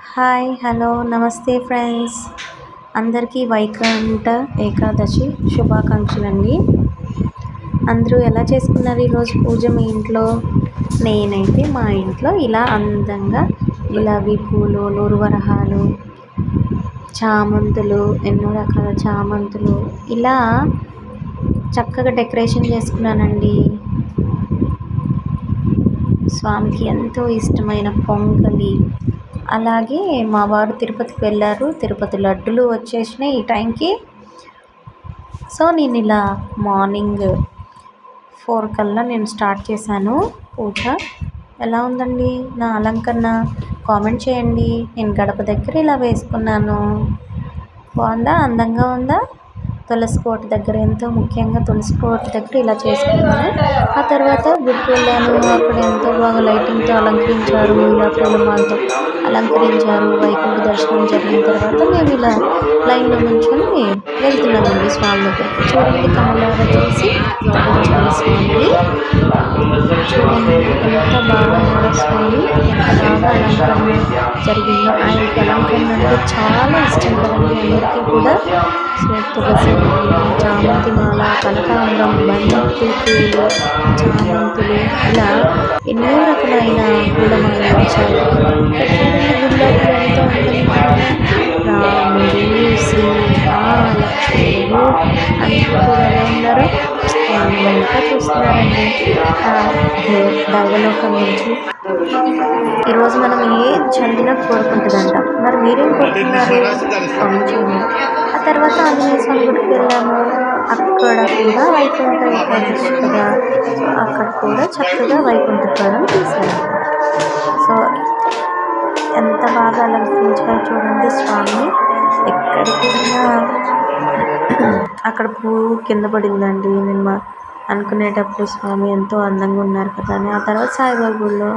Hi hello నమస్తే friends. అందరికీ వైకుంఠ ఏకాదశి శుభాకాంక్షలండి. అందరూ ఎలా చేసుకున్నారు ఈరోజు పూజ మీ ఇంట్లో? నేనైతే మా ఇంట్లో ఇలా అందంగా గులాబీ పూలు, నూరువరహాలు, చామంతులు, ఎన్నో రకాల చామంతులు ఇలా చక్కగా డెకరేషన్ చేసుకున్నానండి. స్వామికి ఎంతో ఇష్టమైన పొంగలి, అలాగే మా వారు తిరుపతికి వెళ్ళారు. తిరుపతి లడ్డులు వచ్చేసినాయి ఈ టైంకి. సో నేను ఇలా మార్నింగ్ 4 కల్లా నేను స్టార్ట్ చేశాను పూజ. ఎలా ఉందండి నా అలంకరణ? కామెంట్ చేయండి. నేను గడప దగ్గర ఇలా వేసుకున్నాను. బాగుందా? అందంగా ఉందా? తులసి కోట దగ్గర, ఎంతో ముఖ్యంగా తులసి కోట దగ్గర ఇలా చేసుకున్నాను. ఆ తర్వాత గుడికి వెళ్ళాను. అక్కడ ఎంతో బాగా లైటింగ్తో అలంకరించారు, ఇలా పూలమాలతో అలంకరించారు. వైకుంఠ దర్శనం జరిగిన తర్వాత మేము ఇలా లైన్లో నుంచొని వెళ్తున్నామండి స్వామి దగ్గరికి. చూడండి కమలాగా చేసి ధరించాలి స్వామిని. చూడండి ఎంత బాగా ఉన్నారో స్వామి, ఎంత బాగా అలంకరణ జరిగిందో. ఆయనకి అలంకరణ అంటే చాలా ఇష్టం కదండి అందరికీ కూడా. సో తులసి మాల, చామంతి మాల, కనకాంబరం, బంతి పూలు, చామంతులు ఇలా ఎన్నో రకమైన పూలమాలలు వచ్చాయి. ఇక్కడ చూడండి గుడిలోకి ఎంతో అందంగా రాముడు, సీత, లక్ష్మణుడు అందరూ కూడా ఎలా ఉన్నారో వాళ్ళు వెంట చూస్తున్నారండి. దైవలోకం నుంచి ఈరోజు మనం ఏం చదివినా కోరుకుంటుందంట. మరి మీరేం కోరుకున్నారు? కొంచెం. ఆ తర్వాత ఆంజనేయ స్వామి గుడికి వెళ్ళాము. అక్కడ కూడా వైకుంఠ ఏకాదశి కదా, సో అక్కడ కూడా చక్కగా వైకుంఠ ద్వారం తీశారు. సో ఎంత బాగా అలంకరించారో చూడండి స్వామిని. ఎక్కడికి వెళ్ళినా అక్కడ పువ్వు కింద పడిందండి. నేను అనుకునేటప్పుడు స్వామి ఎంతో అందంగా ఉన్నారు కదా అని. ఆ తర్వాత సాయిబాబా గుడిలో